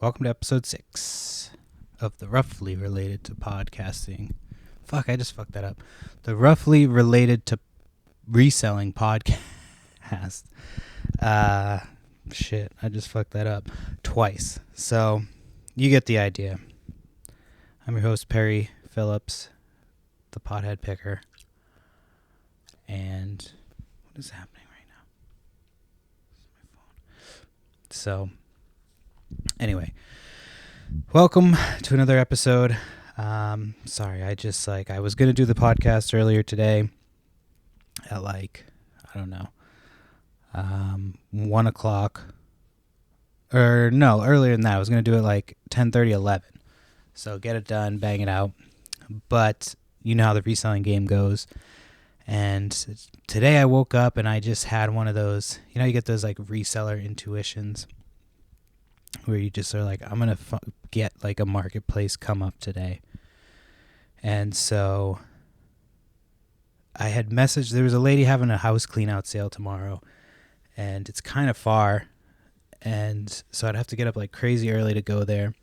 Welcome to episode 6 of the Roughly Related to Podcasting. Fuck, I just fucked that up. The Roughly Related to Reselling Podcast. Shit, I just fucked that up twice. So, you get the idea. I'm your host, Perry Phillips, the pothead picker. And what is happening right now? This is my phone. So, anyway, welcome to another episode. Sorry, I was going to do the podcast earlier today at I don't know, 1 o'clock. Or no, earlier than that. I was going to do it like 10:30, 11. So get it done, bang it out. But you know how the reselling game goes. And today I woke up and I just had one of those, you get those like reseller intuitions where you just are like, I'm going to get like a marketplace come up today. And so I had messaged, there was a lady having a house clean out sale tomorrow and it's kind of far. And so I'd have to get up like crazy early to go there.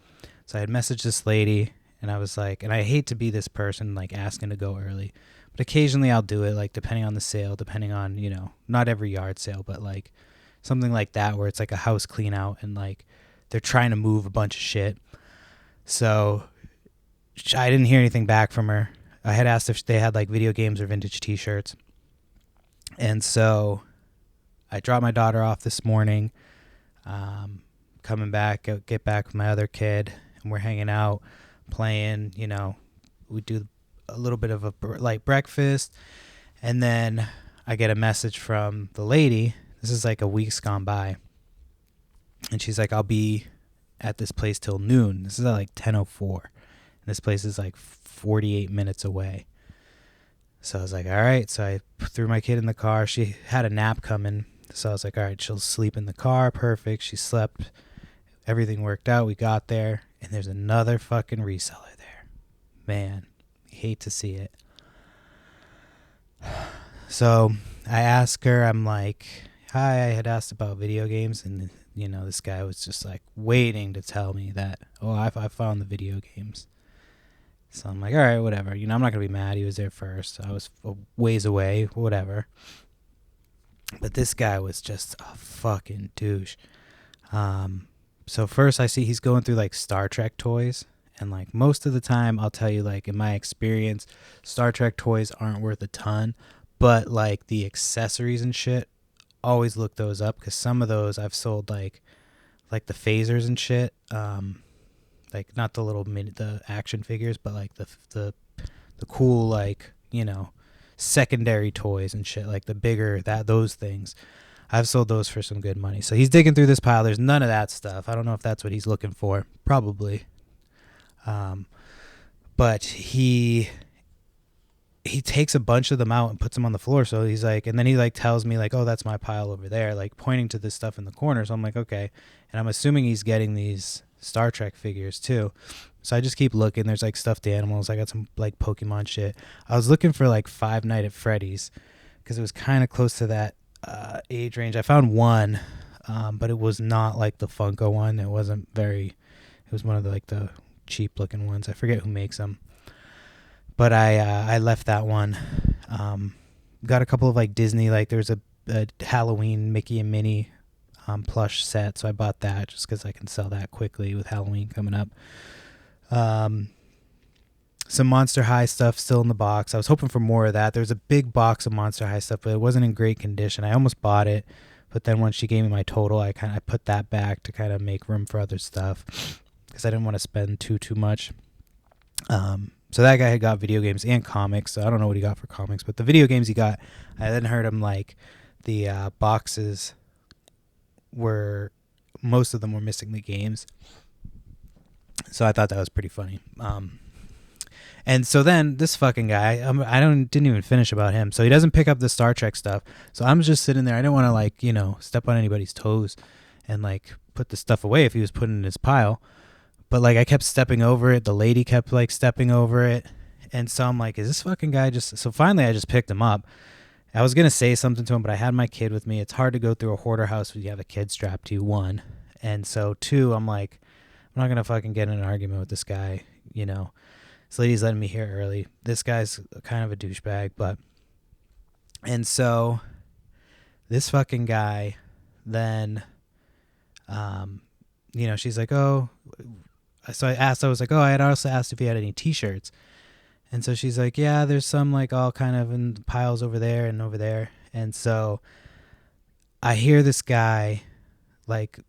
So I had messaged this lady and I was like, and I hate to be this person like asking to go early, but occasionally I'll do it, like depending on the sale, depending on, not every yard sale, but like something like that where it's like a house clean out and like they're trying to move a bunch of shit. So I didn't hear anything back from her. I had asked if they had like video games or vintage t-shirts. And so I dropped my daughter off this morning, coming back, get back with my other kid, and we're hanging out, playing, we do a little bit of a light breakfast. And then I get a message from the lady. This is like a week's gone by. And she's like, I'll be at this place till noon. This is at like 10:04. And this place is like 48 minutes away. So I was like, all right. So I threw my kid in the car. She had a nap coming. So I was like, all right, she'll sleep in the car. Perfect. She slept. Everything worked out. We got there. And there's another fucking reseller there. Man, I hate to see it. So I ask her, I'm like, hi, I had asked about video games. And, this guy was just like waiting to tell me that, I found the video games. So I'm like, all right, whatever. I'm not going to be mad. He was there first. I was a ways away, whatever. But this guy was just a fucking douche. So first I see he's going through like Star Trek toys. And like most of the time, I'll tell you, like in my experience, Star Trek toys aren't worth a ton. But like the accessories and shit, always look those up. Because some of those I've sold like the phasers and shit. Like not the little the action figures, but like the cool like secondary toys and shit, like the bigger those things. I've sold those for some good money. So he's digging through this pile. There's none of that stuff. I don't know if that's what he's looking for. Probably. But he takes a bunch of them out and puts them on the floor. So he's like, and then he like tells me like, oh, that's my pile over there, like pointing to this stuff in the corner. So I'm like, okay. And I'm assuming he's getting these Star Trek figures too. So I just keep looking. There's like stuffed animals. I got some like Pokemon shit. I was looking for like Five Nights at Freddy's because it was kind of close to that age range. I found one, but it was not like the Funko one. It was one of the cheap looking ones. I forget who makes them. But I left that one. Got a couple of like Disney, like there's a Halloween Mickey and Minnie plush set, so I bought that just because I can sell that quickly with Halloween coming up. Some Monster High stuff still in the box. I was hoping for more of that. There's a big box of Monster High stuff, but it wasn't in great condition. I almost bought it, but then once she gave me my total, I put that back to kind of make room for other stuff because I didn't want to spend too much. So that guy had got video games and comics. So I don't know what he got for comics, but the video games he got, I then heard him like the boxes most of them were missing the games. So I thought that was pretty funny. And so then this fucking guy, didn't even finish about him. So he doesn't pick up the Star Trek stuff. So I'm just sitting there. I didn't want to like, step on anybody's toes and like put the stuff away if he was putting it in his pile. But like I kept stepping over it. The lady kept like stepping over it. And so I'm like, is this fucking guy so finally I just picked him up. I was going to say something to him, but I had my kid with me. It's hard to go through a hoarder house when you have a kid strapped to you, one. And so two, I'm like, I'm I'm not gonna fucking get in an argument with this guy. This lady's letting me here early. This guy's kind of a douchebag, and so this fucking guy then, she's like, oh, so I was like, oh, I had also asked if he had any t-shirts. And so she's like, yeah, there's some like all kind of in piles over there and over there. And so I hear this guy like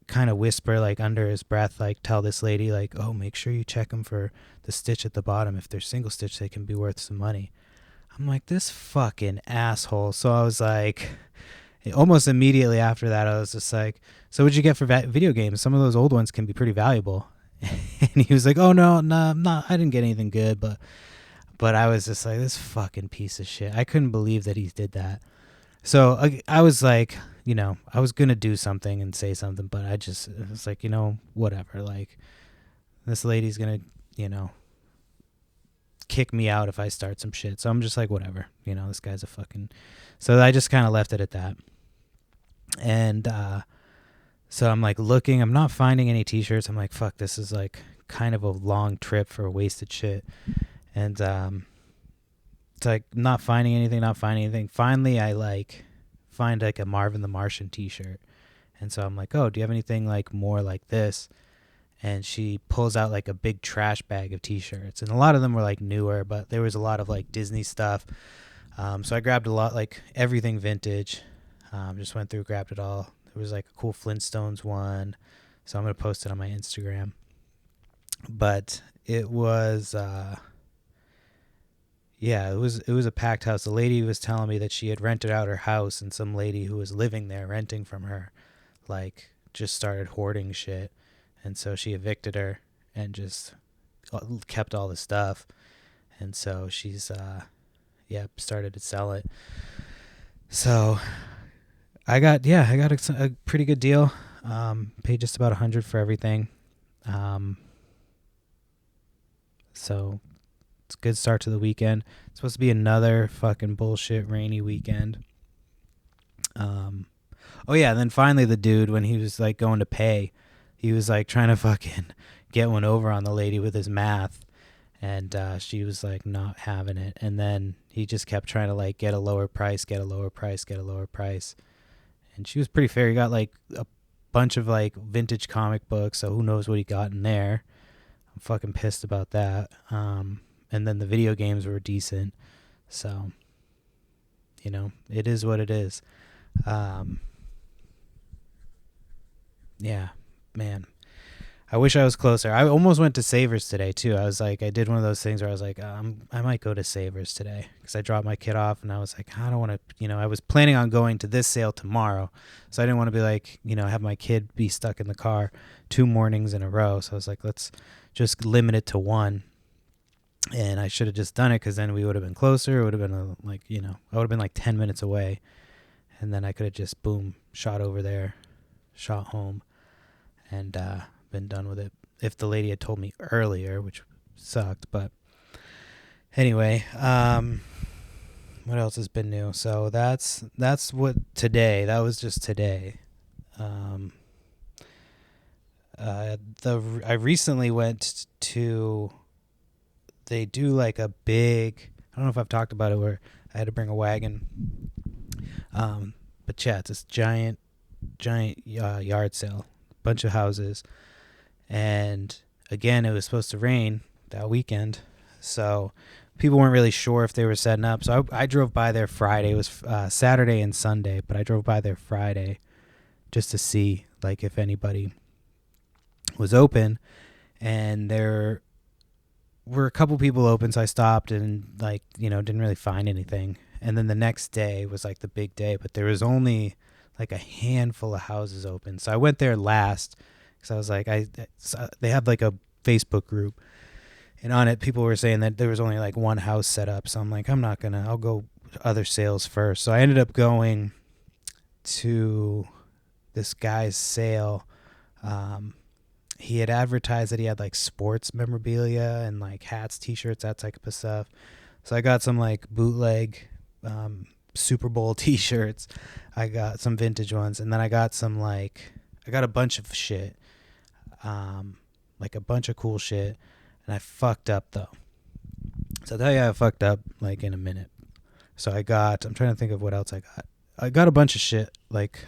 kind of whisper like under his breath, like tell this lady like, oh, make sure you check them for the stitch at the bottom. If they're single stitch, they can be worth some money. I'm like, this fucking asshole. So I was like, almost immediately after that, I was just like, so what'd you get for video games? Some of those old ones can be pretty valuable. And he was like, oh, no, I didn't get anything good. But I was just like, this fucking piece of shit. I couldn't believe that he did that. So I was like, I was going to do something and say something, but it was like, whatever. Like, this lady's going to, kick me out if I start some shit. So I'm just like, whatever. This guy's a fucking... So I just kind of left it at that. And so I'm like looking. I'm not finding any t-shirts. I'm like, fuck, this is like kind of a long trip for wasted shit. And it's like not finding anything. Finally, I like find like a Marvin the Martian t-shirt. And so I'm like, oh, do you have anything like more like this? And she pulls out like a big trash bag of t-shirts. And a lot of them were like newer, but there was a lot of like Disney stuff. So I grabbed a lot, like everything vintage. Just went through, grabbed it all. There was like a cool Flintstones one. So I'm going to post it on my Instagram. But it was... Yeah, it was a packed house. The lady was telling me that she had rented out her house, and some lady who was living there renting from her, like, just started hoarding shit. And so she evicted her and just kept all the stuff. And so she's, started to sell it. So I got a pretty good deal. Paid just about $100 for everything. So... It's a good start to the weekend. It's supposed to be another fucking bullshit rainy weekend. And then finally the dude, when he was like going to pay, he was like trying to fucking get one over on the lady with his math, and she was like not having it. And then he just kept trying to like get a lower price. And she was pretty fair. He got like a bunch of like vintage comic books, so who knows what he got in there. I'm fucking pissed about that. And then the video games were decent. So, it is what it is. Yeah, man. I wish I was closer. I almost went to Savers today, too. I was like, I did one of those things where I was like, I might go to Savers today. Because I dropped my kid off, and I was like, I don't want to, I was planning on going to this sale tomorrow. So I didn't want to be like, have my kid be stuck in the car 2 mornings in a row. So I was like, let's just limit it to one. And I should have just done it, because then we would have been closer. It would have been I would have been like 10 minutes away. And then I could have just, boom, shot over there, shot home, and been done with it. If the lady had told me earlier, which sucked. But anyway, what else has been new? So that's what today. That was just today. I recently went to... They do like a big, I don't know if I've talked about it, where I had to bring a wagon. But yeah, it's this giant yard sale, bunch of houses. And again, it was supposed to rain that weekend. So people weren't really sure if they were setting up. So I drove by there Friday. It was Saturday and Sunday, but I drove by there Friday just to see like if anybody was open. And there were a couple people open, so I stopped and didn't really find anything. And then the next day was like the big day, but there was only like a handful of houses open. So I went there last because I was like, they have like a Facebook group, and on it people were saying that there was only like one house set up. So I'm like, I'll go other sales first. So I ended up going to this guy's sale. He had advertised that he had like sports memorabilia and like hats, t-shirts, that type of stuff. So I got some like bootleg Super Bowl t-shirts. I got some vintage ones, and then I got a bunch of shit. like a bunch of cool shit, and I fucked up though. So I'll tell you how I fucked up like in a minute. So I'm trying to think of what else I got. I got a bunch of shit like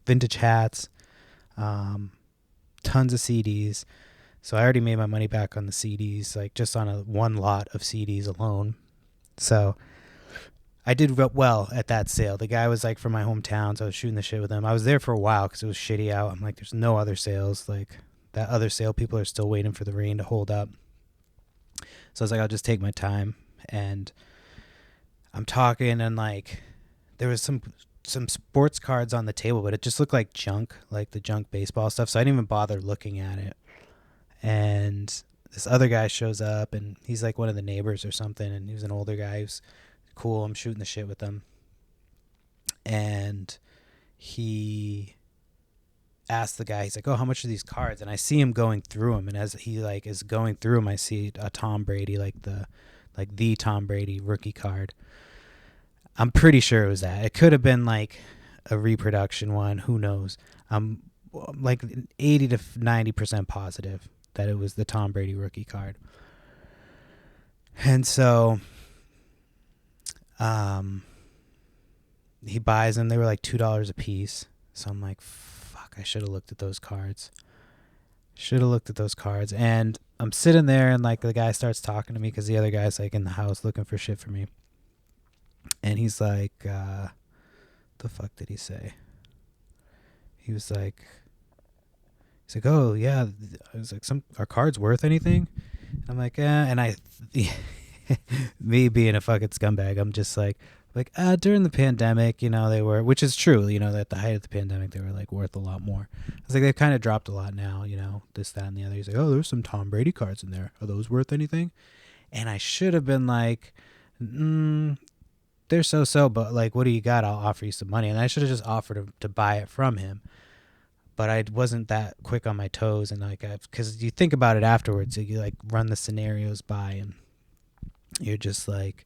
vintage hats, tons of CDs. So I already made my money back on the CDs, like just on one lot of CDs alone. So I did well at that sale. The guy was like from my hometown, so I was shooting the shit with him. I was there for a while because it was shitty out. I'm like, there's no other sales. Like that other sale, people are still waiting for the rain to hold up. So I was like, I'll just take my time. And I'm talking, and like there was some sports cards on the table, but it just looked like junk, like the junk baseball stuff. So I didn't even bother looking at it. And this other guy shows up, and he's like one of the neighbors or something, and he was an older guy who's cool. I'm shooting the shit with him, and he asked the guy, he's like, oh, how much are these cards? And I see him going through them, and as he like is going through them, I see a Tom Brady, like the Tom Brady rookie card. I'm pretty sure it was that. It could have been like a reproduction one, who knows. I'm like 80 to 90% positive that it was the Tom Brady rookie card. And so he buys them. They were like $2 a piece. So I'm like, fuck, I should have looked at those cards. And I'm sitting there, and like the guy starts talking to me because the other guy's like in the house looking for shit for me. And he's like, the fuck did he say? He's like, oh yeah. I was like, are cards worth anything? I'm like, and me being a fucking scumbag, I'm just like during the pandemic, they were, which is true, at the height of the pandemic, they were like worth a lot more. I was like, they've kind of dropped a lot now, this, that, and the other. He's like, oh, there's some Tom Brady cards in there. Are those worth anything? And I should have been like, they're so, but like, what do you got? I'll offer you some money. And I should have just offered to buy it from him. But I wasn't that quick on my toes, and like, because you think about it afterwards, you like run the scenarios by, and you're just like,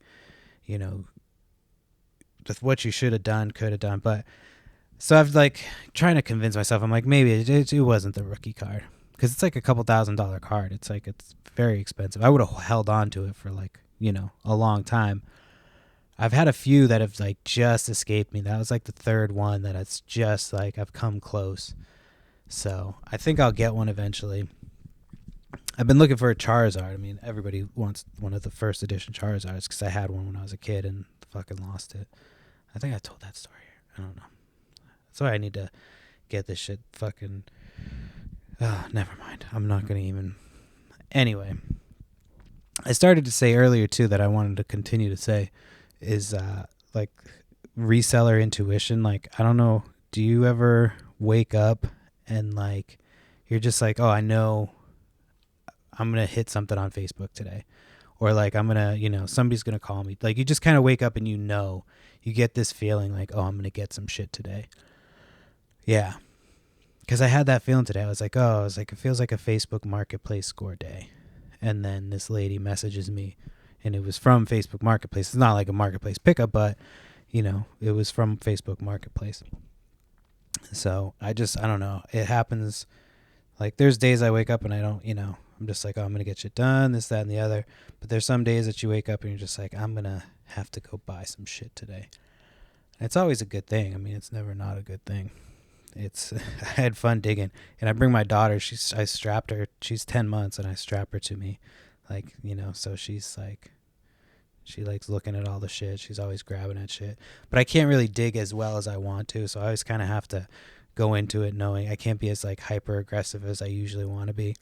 with what you should have done, could have done. But so I've like trying to convince myself, I'm like, maybe it wasn't the rookie card, because it's like a couple $1,000 card. It's like, it's very expensive. I would have held on to it for like, a long time. I've had a few that have like just escaped me. That was like the third one that it's just like I've come close. So I think I'll get one eventually. I've been looking for a Charizard. I mean, everybody wants one of the first edition Charizards because I had one when I was a kid and fucking lost it. I think I told that story here. I don't know. That's why I need to get this shit fucking... never mind. I'm not going to even... Anyway. I started to say earlier, too, that I wanted to continue to say is, like, reseller intuition. Like, I don't know. Do you ever wake up and, like, you're just like, oh, I know I'm going to hit something on Facebook today. Or, like, I'm going to, somebody's going to call me. Like, you just kind of wake up and you get this feeling like, oh, I'm going to get some shit today. Yeah. Because I had that feeling today. I was like, it feels like a Facebook Marketplace score day. And then this lady messages me, and it was from Facebook Marketplace. It's not like a Marketplace pickup, but, it was from Facebook Marketplace. So I don't know. It happens. Like, there's days I wake up and I don't, I'm just like, oh, I'm going to get shit done, this, that, and the other. But there's some days that you wake up and you're just like, I'm going to have to go buy some shit today. And it's always a good thing. I mean, it's never not a good thing. I had fun digging. And I bring my daughter, I strapped her, she's 10 months, and I strap her to me. Like, so she's like, she likes looking at all the shit. She's always grabbing at shit. But I can't really dig as well as I want to. So I always kind of have to go into it knowing I can't be as like hyper aggressive as I usually want to be.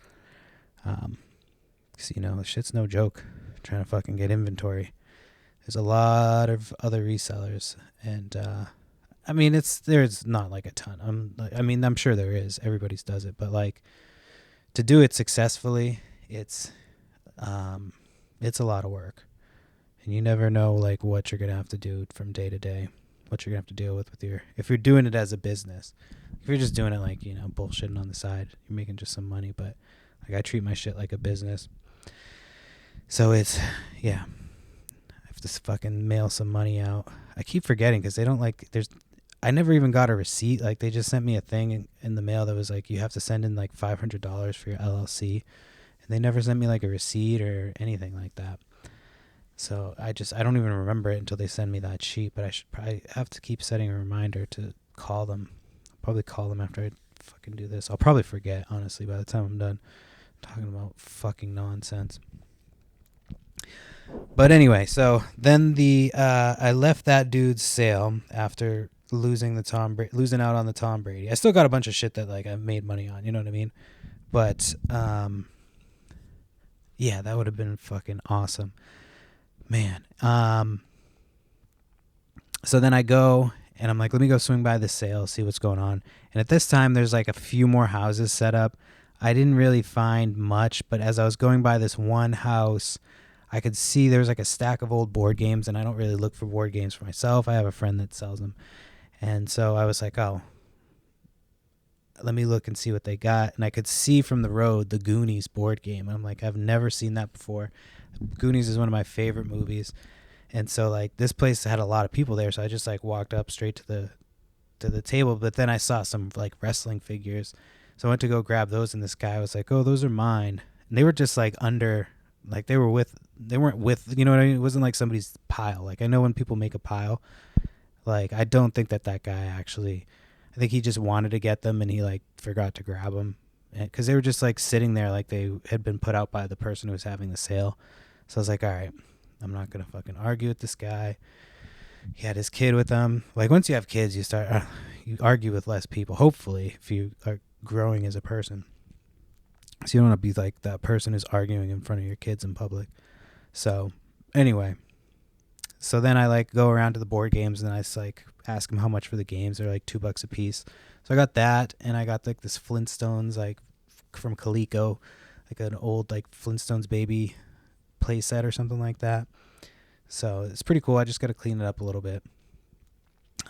Cause shit's no joke trying to fucking get inventory. There's a lot of other resellers, and I mean, there's not like a ton. I'm sure there is. Everybody's does it, but like to do it successfully, it's a lot of work, and you never know like what you're gonna have to do from day to day, what you're gonna have to deal with if you're doing it as a business. If you're just doing it like bullshitting on the side, you're making just some money. But like I treat my shit like a business, so it's I have to fucking mail some money out. I keep forgetting because they don't like I never even got a receipt. Like, they just sent me a thing in the mail that was like, you have to send in like $500 for your LLC. And they never sent me like a receipt or anything like that. So I don't even remember it until they send me that sheet. But I should probably have to keep setting a reminder to call them. I'll probably call them after I fucking do this. I'll probably forget, honestly, by the time I'm done talking about fucking nonsense. But anyway, so then I left that dude's sale after losing out on the Tom Brady. I still got a bunch of shit that like I've made money on, you know what I mean? But yeah, that would have been fucking awesome. Man. So then I go and I'm like, let me go swing by the sale, see what's going on. And at this time there's like a few more houses set up. I didn't really find much, but as I was going by this one house, I could see there was like a stack of old board games, and I don't really look for board games for myself. I have a friend that sells them. And so I was like, oh, let me look and see what they got. And I could see from the road the Goonies board game. I'm like, I've never seen that before. Goonies is one of my favorite movies. And so like this place had a lot of people there, so I just like walked up straight to the table, but then I saw some like wrestling figures. So I went to go grab those, and this guy was like, "Oh, those are mine." And they were just like under, like they weren't with, you know what I mean? It wasn't like somebody's pile. Like I know when people make a pile, like I don't think that guy actually, I think he just wanted to get them and he like forgot to grab them. Because they were just like sitting there like they had been put out by the person who was having the sale. So I was like, all right, I'm not going to fucking argue with this guy. He had his kid with him. Like once you have kids, you argue with less people, hopefully, if you are growing as a person. So you don't want to be like that person who's arguing in front of your kids in public. So anyway, so then I like go around to the board games and I just like ask them how much for the games. They're like $2 a piece. So I got that, and I got like this Flintstones like from Coleco, like an old like Flintstones baby play set or something like that. So it's pretty cool. I just got to clean it up a little bit.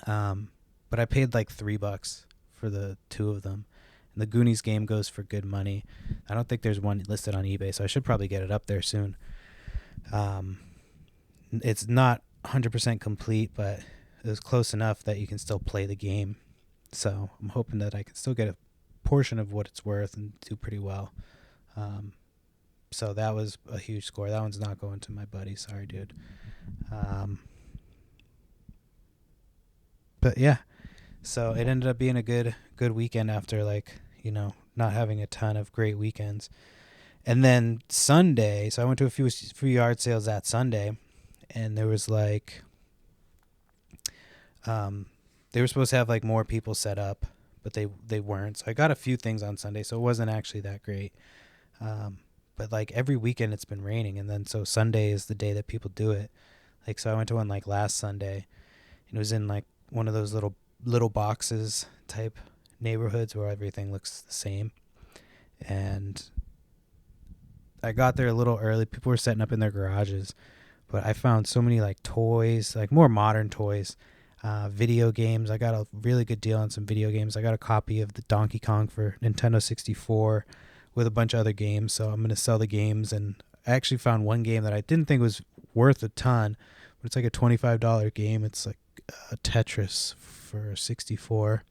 But I paid like $3 for the two of them. And the Goonies game goes for good money. I don't think there's one listed on eBay, so I should probably get it up there soon. It's not 100% complete, but it was close enough that you can still play the game. So I'm hoping that I can still get a portion of what it's worth and do pretty well. So that was a huge score. That one's not going to my buddy. Sorry, dude. But yeah, so it ended up being a good weekend after like, you know, not having a ton of great weekends. And then Sunday, so I went to a few yard sales that Sunday, and there was like, they were supposed to have like more people set up, but they weren't. So I got a few things on Sunday, so it wasn't actually that great. But like every weekend it's been raining, and then so Sunday is the day that people do it. Like so I went to one like last Sunday, and it was in like one of those little boxes type neighborhoods where everything looks the same. And I got there a little early. People were setting up in their garages, but I found so many like toys, like more modern toys, video games. I got a really good deal on some video games. I got a copy of the Donkey Kong for Nintendo 64 with a bunch of other games, so I'm going to sell the games. And I actually found one game that I didn't think was worth a ton, but it's like a $25 game. It's like Tetris for 64.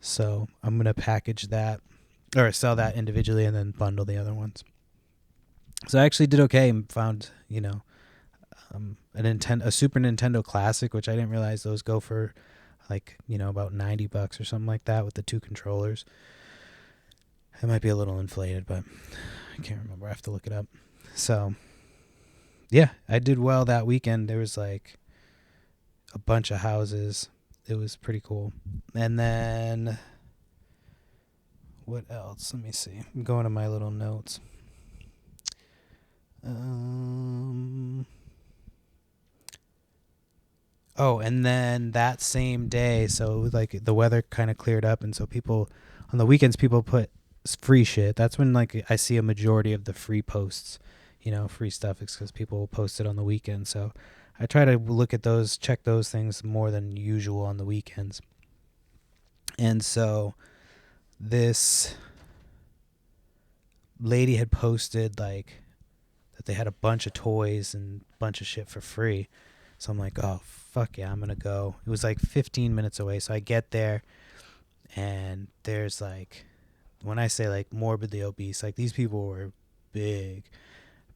So I'm going to package that or sell that individually and then bundle the other ones. So I actually did okay and found, you know, a Super Nintendo Classic, which I didn't realize those go for like, you know, about $90 or something like that with the two controllers. It might be a little inflated, but I can't remember. I have to look it up. So, yeah, I did well that weekend. There was like a bunch of houses. It was pretty cool. And then, what else? Let me see. I'm going to my little notes. Oh, and then that same day, so it was like the weather kind of cleared up, and so people, on the weekends, people put free shit. That's when like I see a majority of the free posts, you know, free stuff. It's because people will post it on the weekend. So I try to look at those, check those things more than usual on the weekends. And so this lady had posted like that they had a bunch of toys and a bunch of shit for free. So I'm like, oh fuck yeah, I'm going to go. It was like 15 minutes away. So I get there, and there's like, when I say like morbidly obese, like these people were big,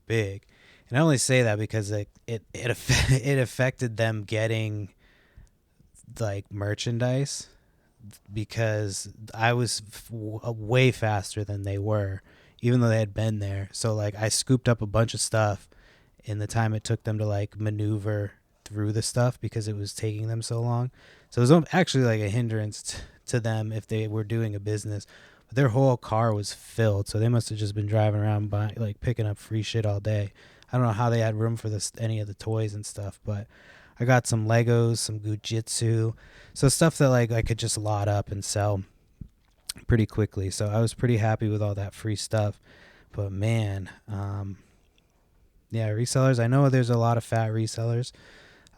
big. And I only say that because like it affected them getting like merchandise, because I was way faster than they were, even though they had been there. So like I scooped up a bunch of stuff in the time it took them to like maneuver through the stuff, because it was taking them so long. So it was actually like a hindrance to them if they were doing a business. But their whole car was filled, so they must have just been driving around like picking up free shit all day. I don't know how they had room for any of the toys and stuff, but I got some Legos, some Gujitsu, so stuff that like I could just lot up and sell pretty quickly. So I was pretty happy with all that free stuff. But man, yeah, resellers. I know there's a lot of fat resellers.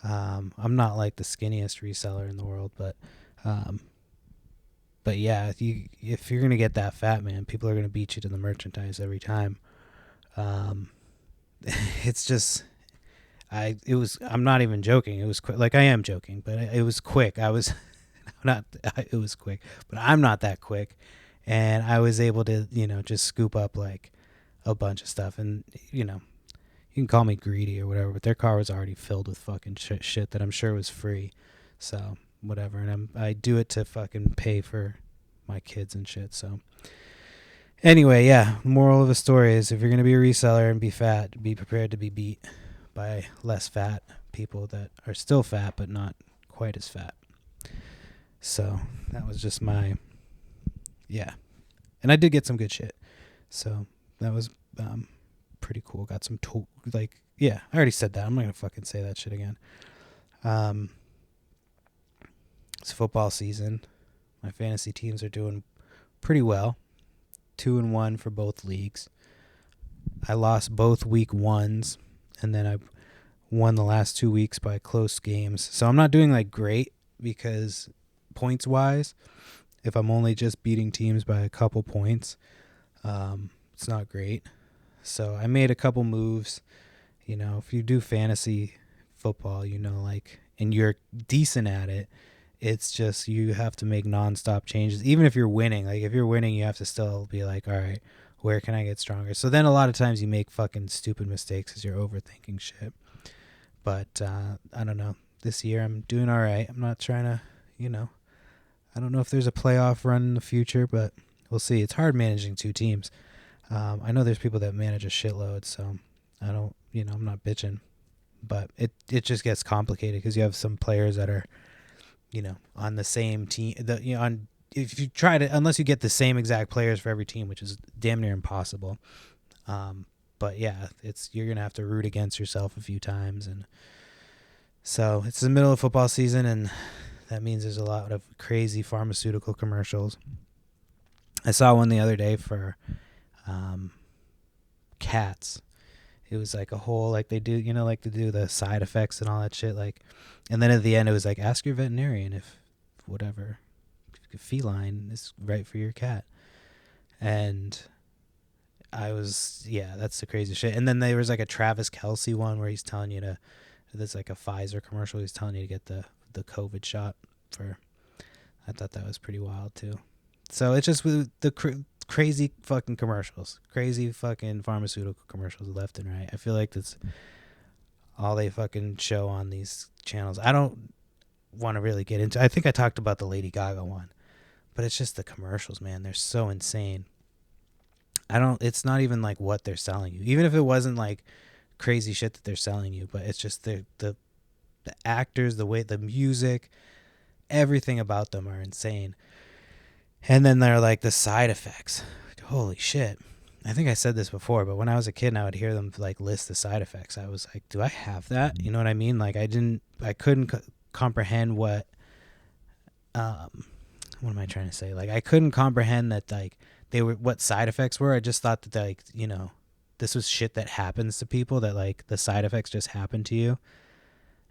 I'm not like the skinniest reseller in the world, but yeah, if you're gonna get that fat, man, people are gonna beat you to the merchandise every time. It's just, I'm not even joking. It was quick. Like I am joking, but it was quick. I was it was quick, but I'm not that quick. And I was able to, just scoop up like a bunch of stuff. And, you can call me greedy or whatever, but their car was already filled with fucking shit that I'm sure was free. So whatever. And I do it to fucking pay for my kids and shit. So anyway, yeah, moral of the story is, if you're going to be a reseller and be fat, be prepared to be beat by less fat people that are still fat but not quite as fat. So that was just yeah. And I did get some good shit. So that was pretty cool. Got some yeah, I already said that. I'm not going to fucking say that shit again. It's football season. My fantasy teams are doing pretty well. 2-1 for both leagues. I lost both week ones, and then I won the last 2 weeks by close games. So I'm not doing like great, because points wise, if I'm only just beating teams by a couple points, it's not great. So I made a couple moves. If you do fantasy football, like, and you're decent at it, it's just you have to make nonstop changes. Even if you're winning, like if you're winning, you have to still be like, all right, where can I get stronger? So then a lot of times you make fucking stupid mistakes because you're overthinking shit. But I don't know. This year I'm doing all right. I'm not trying to, I don't know if there's a playoff run in the future, but we'll see. It's hard managing two teams. I know there's people that manage a shitload, so I don't, I'm not bitching. But it just gets complicated because you have some players that are, on the same team. If you try to, unless you get the same exact players for every team, which is damn near impossible. But yeah, you're gonna have to root against yourself a few times, and so it's the middle of football season, and that means there's a lot of crazy pharmaceutical commercials. I saw one the other day for cats. It was like a whole, like they do, like they do the side effects and all that shit. Like, and then at the end it was like, ask your veterinarian if whatever feline is right for your cat. And I was, yeah, that's the crazy shit. And then there was like a Travis Kelce one where he's telling you there's like a Pfizer commercial. He's telling you to get the COVID shot for. I thought that was pretty wild too. So it's just with the crazy fucking commercials, crazy fucking pharmaceutical commercials left and right. I feel like that's all they fucking show on these channels. I don't want to really get into. I think I talked about the Lady Gaga one, but it's just the commercials, man. They're so insane. It's not even like what they're selling you, even if it wasn't like crazy shit that they're selling you, but it's just the actors, the way, the music, everything about them are insane. And then they're like the side effects. Holy shit. I think I said this before, but when I was a kid and I would hear them like list the side effects, I was like, do I have that? You know what I mean? Like I couldn't comprehend what am I trying to say? Like I couldn't comprehend that like what side effects were. I just thought that like, this was shit that happens to people, that like the side effects just happen to you.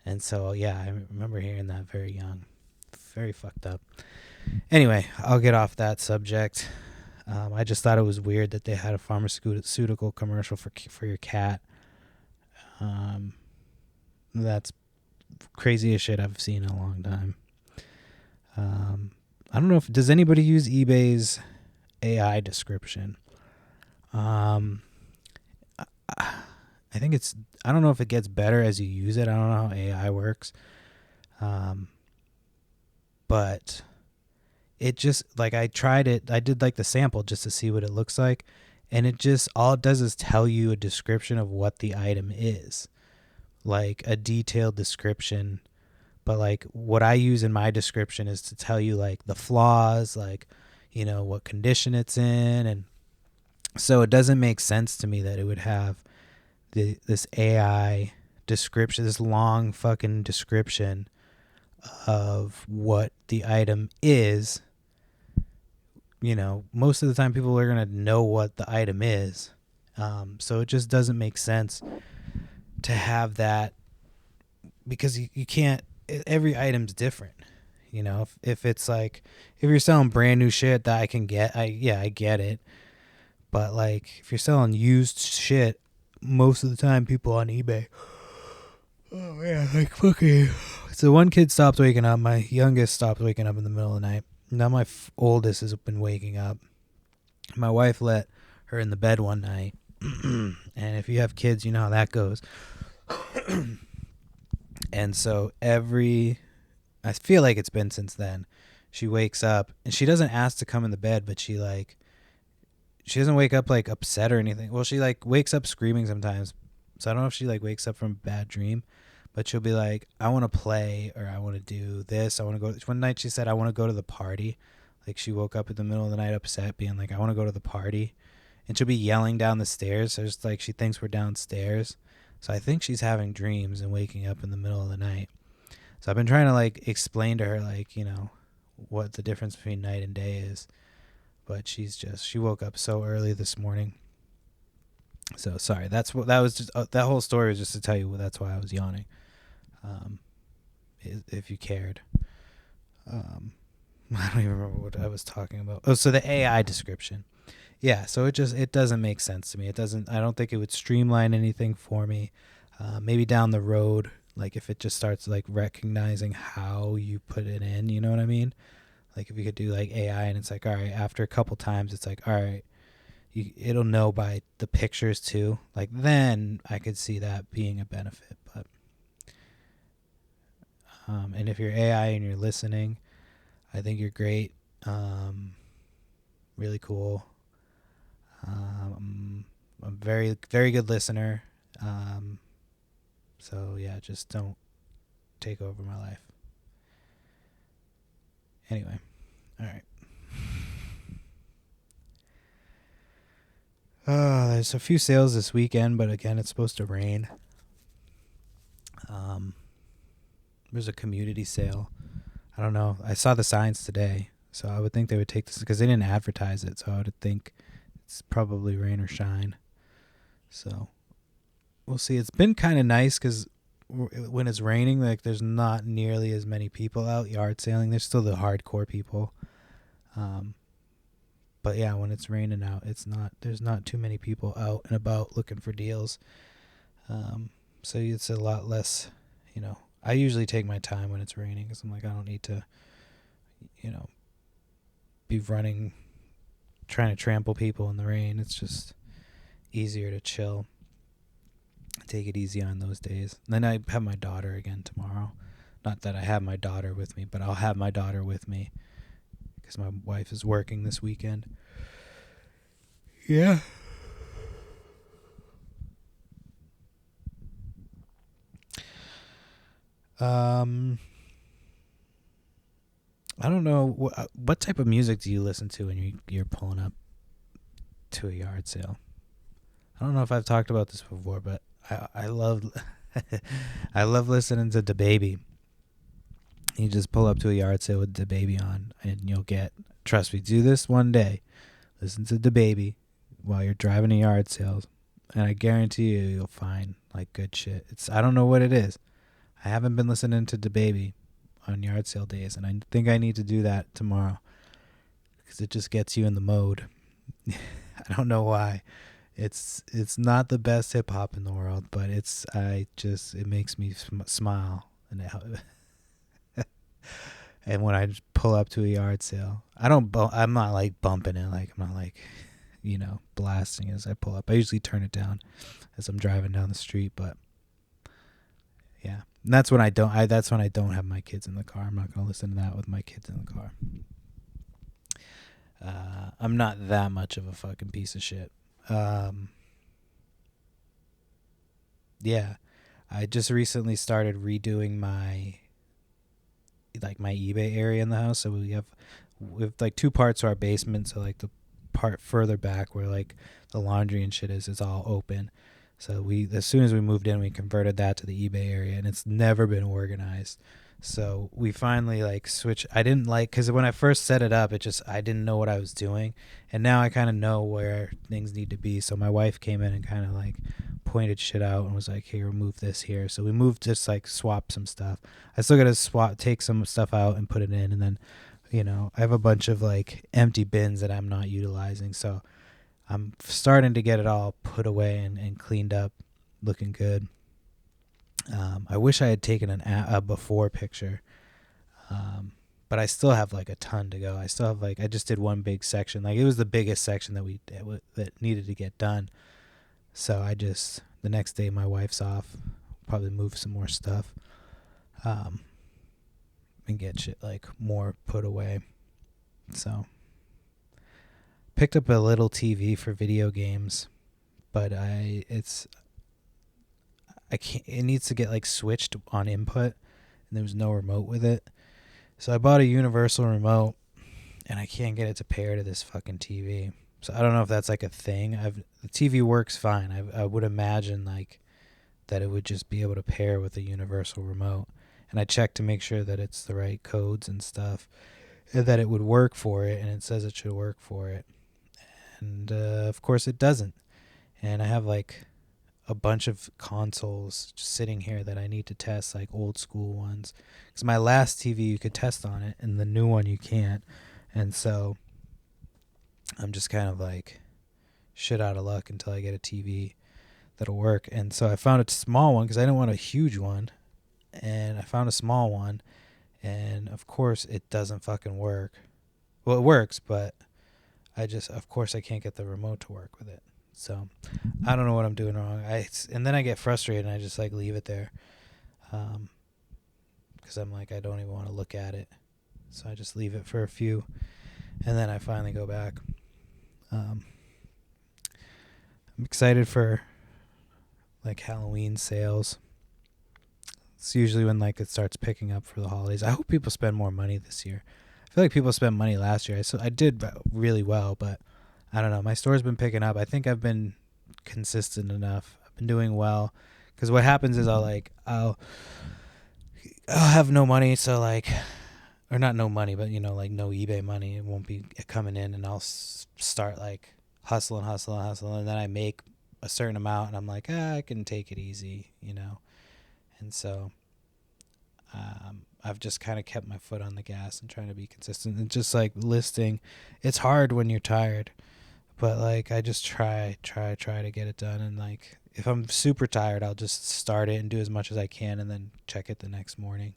And so, yeah, I remember hearing that very young. Very fucked up. Anyway, I'll get off that subject. I just thought it was weird that they had a pharmaceutical commercial for your cat. That's craziest shit I've seen in a long time. I don't know if does anybody use eBay's AI description. I think it's I don't know if it gets better as you use it. I don't know how AI works. But it just like I tried it. I did like the sample just to see what it looks like, and it just all it does is tell you a description of what the item is, like a detailed description. But like what I use in my description is to tell you like the flaws, like what condition it's in, and so it doesn't make sense to me that it would have this AI description, this long fucking description of what the item is. Most of the time people are going to know what the item is. So it just doesn't make sense to have that because you can't, every item's different. If it's like, if you're selling brand new shit that I can get, I get it. But like, if you're selling used shit, most of the time people on eBay, oh man, like fucking. So one kid stopped waking up. My youngest stopped waking up in the middle of the night. Now my oldest has been waking up. My wife let her in the bed one night. And if you have kids, you know how that goes. And so I feel like it's been since then, she wakes up and she doesn't ask to come in the bed, but she doesn't wake up like upset or anything. Well, she like wakes up screaming sometimes. So I don't know if she like wakes up from a bad dream, but she'll be like, I want to play, or I want to do this. I want to go. One night she said, I want to go to the party. Like she woke up in the middle of the night upset, being like, I want to go to the party. And she'll be yelling down the stairs. So it's like she thinks we're downstairs. So I think she's having dreams and waking up in the middle of the night. So I've been trying to like explain to her like, what the difference between night and day is. But she woke up so early this morning. So sorry, that whole story was just to tell you that's why I was yawning. If you cared. I don't even remember what I was talking about. Oh, so the AI description. Yeah, so it doesn't make sense to me. I don't think it would streamline anything for me. Maybe down the road, like if it just starts like recognizing how you put it in, you know what I mean? Like if you could do like AI and it's like, all right, after a couple times, it's like, all right, it'll know by the pictures too. Like then I could see that being a benefit. But and if you're AI and you're listening, I think you're great. Really cool. I'm a very, very good listener. So yeah, just don't take over my life. Anyway, all right. There's a few sales this weekend, but again, it's supposed to rain. There's a community sale. I don't know. I saw the signs today, so I would think they would take this because they didn't advertise it. So I would think it's probably rain or shine. So we'll see. It's been kind of nice because when it's raining, like there's not nearly as many people out yard sailing. There's still the hardcore people. But yeah, when it's raining out, there's not too many people out and about looking for deals. So it's a lot less, I usually take my time when it's raining because I'm like, I don't need to, be running, trying to trample people in the rain. It's just easier to chill. Take it easy on those days. And then I have my daughter again tomorrow. Not that I have my daughter with me, but I'll have my daughter with me because my wife is working this weekend. Yeah. I don't know what type of music do you listen to when you're pulling up to a yard sale. I don't know if I've talked about this before, but I love I love listening to DaBaby. You just pull up to a yard sale with DaBaby on, and you'll get. Trust me, do this one day. Listen to DaBaby while you're driving to yard sales, and I guarantee you'll find like good shit. I don't know what it is. I haven't been listening to DaBaby on yard sale days, and I think I need to do that tomorrow because it just gets you in the mode. I don't know why. It's not the best hip hop in the world, but it makes me smile and and when I just pull up to a yard sale, I'm not like bumping it, like I'm not like, blasting as I pull up. I usually turn it down as I'm driving down the street, but yeah, and that's when I don't have my kids in the car. I'm not gonna listen to that with my kids in the car. I'm not that much of a fucking piece of shit. Yeah, I just recently started redoing my eBay area in the house. So we have like two parts to our basement. So like the part further back where like the laundry and shit is all open. So as soon as we moved in, we converted that to the eBay area, and it's never been organized. So we finally like switched. I didn't like, because when I first set it up, I didn't know what I was doing, and now I kind of know where things need to be. So my wife came in and kind of like pointed shit out and was like, "Hey, remove this here." So we moved, just like swap some stuff. I still gotta take some stuff out and put it in, and then, I have a bunch of like empty bins that I'm not utilizing. So I'm starting to get it all put away and cleaned up, looking good. I wish I had taken a before picture, but I still have like a ton to go. I still have I just did one big section. Like, it was the biggest section that needed to get done. So the next day my wife's off, probably move some more stuff, and get shit like more put away. So picked up a little TV for video games, but I can't. It needs to get like switched on input, and there was no remote with it. So I bought a universal remote, and I can't get it to pair to this fucking TV. So I don't know if that's like a thing. The TV works fine. I would imagine like that it would just be able to pair with a universal remote. And I checked to make sure that it's the right codes and stuff, and that it would work for it, and it says it should work for it. And of course it doesn't. And I have like a bunch of consoles just sitting here that I need to test, like old school ones, because my last TV you could test on it and the new one you can't. And so I'm just kind of like shit out of luck until I get a TV that'll work. And so I found a small one because I didn't want a huge one, and I found a small one, and of course it doesn't fucking work. Well, it works, but of course I can't get the remote to work with it. So I don't know what I'm doing wrong. And then I get frustrated and I just like leave it there, because I'm like, I don't even want to look at it. So I just leave it for a few, and then I finally go back. I'm excited for like Halloween sales. It's usually when like it starts picking up for the holidays. I hope people spend more money this year. I feel like people spent money last year. I did really well, but I don't know. My store's been picking up. I think I've been consistent enough. I've been doing well, because what happens is I'll have no money, so like, or not no money, but like no eBay money. It won't be coming in, and I'll start like hustling, and then I make a certain amount, and I'm like, I can take it easy, and so I've just kind of kept my foot on the gas and trying to be consistent, and just like listing. It's hard when you're tired, but like I just try to get it done. And like if I'm super tired, I'll just start it and do as much as I can, and then check it the next morning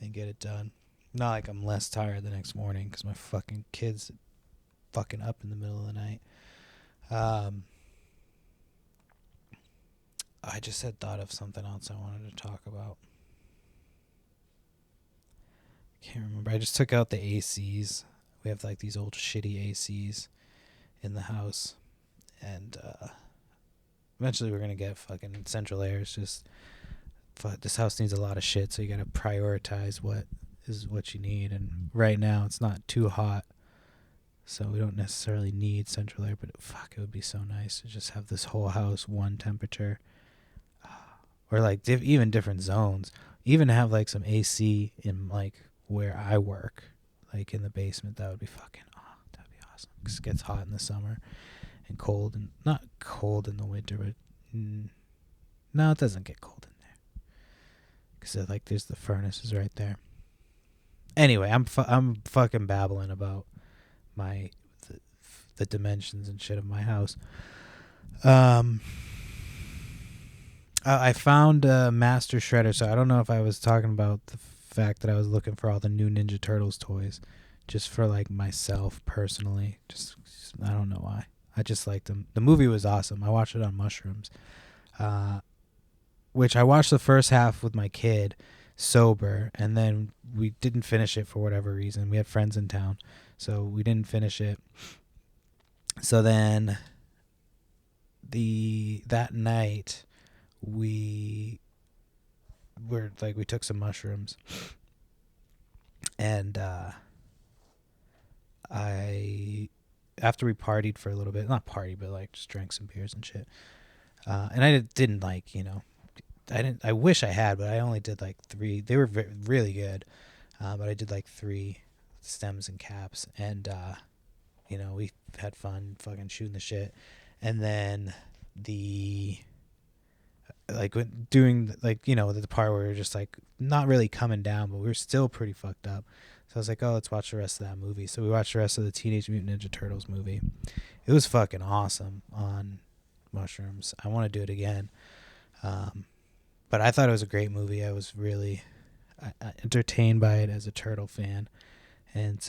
and get it done. Not like I'm less tired the next morning because my fucking kids fucking up in the middle of the night. I just had thought of something else I wanted to talk about. Can't remember. I just took out the ACs. We have like these old shitty ACs in the house, and eventually we're gonna get fucking central air. It's just this house needs a lot of shit, so you gotta prioritize what you need. And right now it's not too hot, so we don't necessarily need central air. But it would be so nice to just have this whole house one temperature, or like even different zones. Even have like some AC in like where I work, like in the basement. That'd be awesome. 'Cause it gets hot in the summer and cold, and not cold in the winter, but no, it doesn't get cold in there, because like there's the furnaces right there. Anyway, I'm fucking babbling about the dimensions and shit of my house. I found a Master Shredder, so I don't know if I was talking about the fact that I was looking for all the new Ninja Turtles toys, just for like myself personally. Just I don't know why. I just liked them. The movie was awesome. I watched it on mushrooms, uh, which I watched the first half with my kid, sober, and then we didn't finish it for whatever reason. We had friends in town, so we didn't finish it. So then that night we we took some mushrooms, and I after we partied for a little bit, not party, but like just drank some beers and shit. And I didn't like, I wish I had, but I only did like 3. They were really good, but I did like 3 stems and caps, and we had fun fucking shooting the shit. And then the like doing like the part where we were just like not really coming down, but we were still pretty fucked up. So I was like, oh, let's watch the rest of that movie. So we watched the rest of the Teenage Mutant Ninja Turtles movie. It was fucking awesome on mushrooms. I want to do it again. But I thought it was a great movie. I was really entertained by it as a turtle fan. And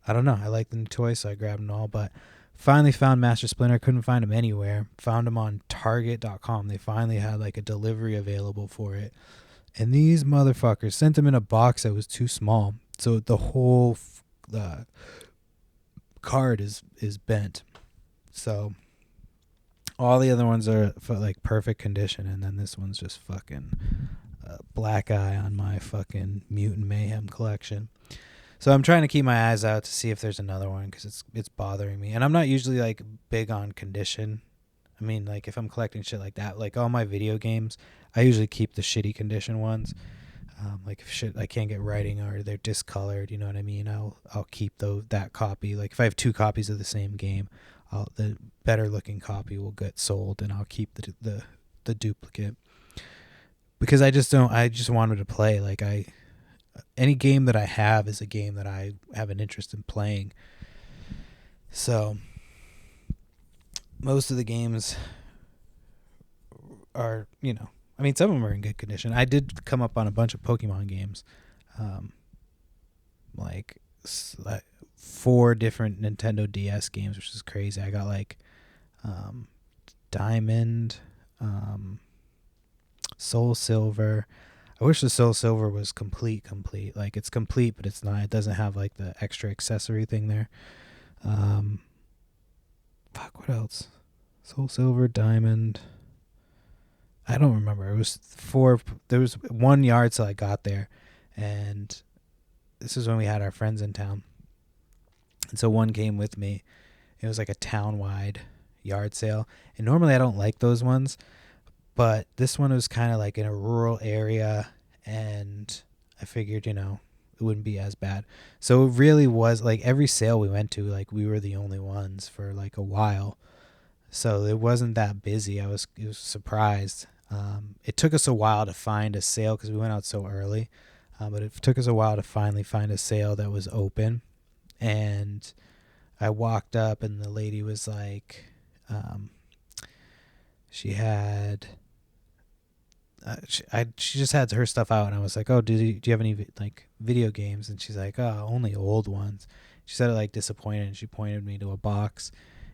I don't know. I like the new toys, so I grabbed them all. But finally found Master Splinter. Couldn't find them anywhere. Found them on Target.com. They finally had like a delivery available for it. And these motherfuckers sent them in a box that was too small. So the whole card is bent. So all the other ones are like perfect condition, and then this one's just fucking black eye on my fucking Mutant Mayhem collection. So I'm trying to keep my eyes out to see if there's another one, because it's bothering me. And I'm not usually like big on condition. I mean, like if I'm collecting shit like that, like all my video games, I usually keep the shitty condition ones. Like if shit I can't get writing or they're discolored, you know what I mean? I'll keep that copy. Like if I have 2 copies of the same game, the better looking copy will get sold, and I'll keep the duplicate, because I just wanted to play. Like any game that I have is a game that I have an interest in playing. So most of the games are, I mean, some of them are in good condition. I did come up on a bunch of Pokemon games, like 4 different Nintendo DS games, which is crazy. I got like Diamond, Soul Silver. I wish the Soul Silver was complete. Like it's complete, but it's not. It doesn't have like the extra accessory thing there. What else? Soul Silver, Diamond. I don't remember. It was 4. There was 1 yard till I got there, and this is when we had our friends in town. And so one came with me. It was like a town-wide yard sale. And normally I don't like those ones, but this one was kind of like in a rural area, and I figured, it wouldn't be as bad. So it really was like every sale we went to, like we were the only ones for like a while. So it wasn't that busy. I was surprised. It took us a while to find a sale because we went out so early. But it took us a while to finally find a sale that was open. And I walked up, and the lady was like, she had, she just had her stuff out, and I was like, oh, do you have any like video games? And she's like, oh, only old ones. She said it like disappointed, and she pointed me to a box,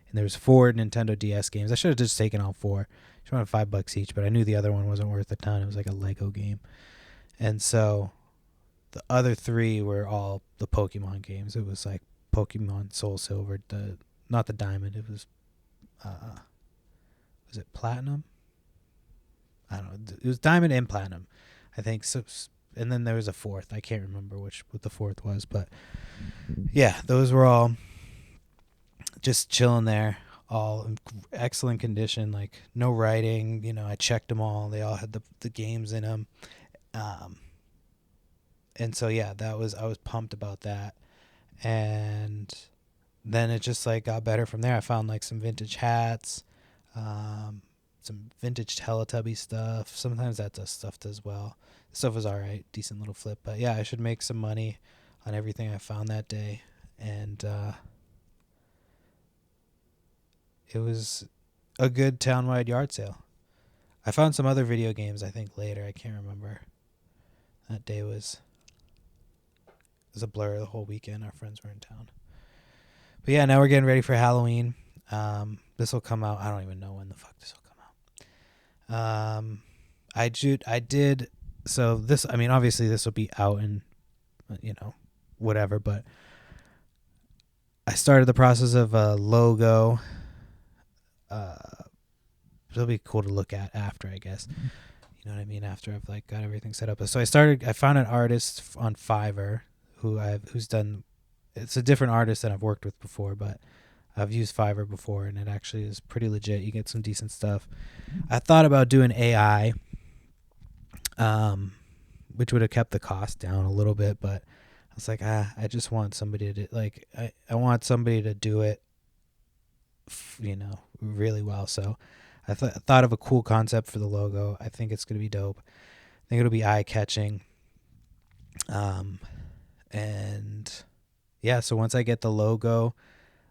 and there was 4 Nintendo DS games. I should have just taken all 4. She wanted $5 each, but I knew the other one wasn't worth a ton. It was like a Lego game. And so the other 3 were all the Pokemon games. It was like Pokemon Soul Silver, not the Diamond. It was it Platinum? I don't know. It was Diamond and Platinum, I think. So, and then there was a 4th. I can't remember what the 4th was, but yeah, those were all just chilling there, all in excellent condition, like no writing. I checked them all. They all had the games in them. And so yeah, I was pumped about that. And then it just like got better from there. I found like some vintage hats, some vintage Teletubby stuff. Sometimes that stuff does well. The stuff was all right, decent little flip. But yeah, I should make some money on everything I found that day. And it was a good town-wide yard sale. I found some other video games, I think, later. I can't remember. That day was a blur the whole weekend. Our friends were in town. But yeah, now we're getting ready for Halloween. This will come out. I don't even know when the fuck this will come out. I did. So this, I mean, obviously this will be out in, whatever. But I started the process of a logo. It'll be cool to look at after, I guess. You know what I mean? After I've like got everything set up. So I found an artist on Fiverr who's done. It's a different artist than I've worked with before, but I've used Fiverr before, and it actually is pretty legit. You get some decent stuff. I thought about doing AI, which would have kept the cost down a little bit, but I was like, I just want somebody to I want somebody to do it, really well. So I thought of a cool concept for the logo. I think it's going to be dope. I think it'll be eye-catching. And yeah, so once I get the logo,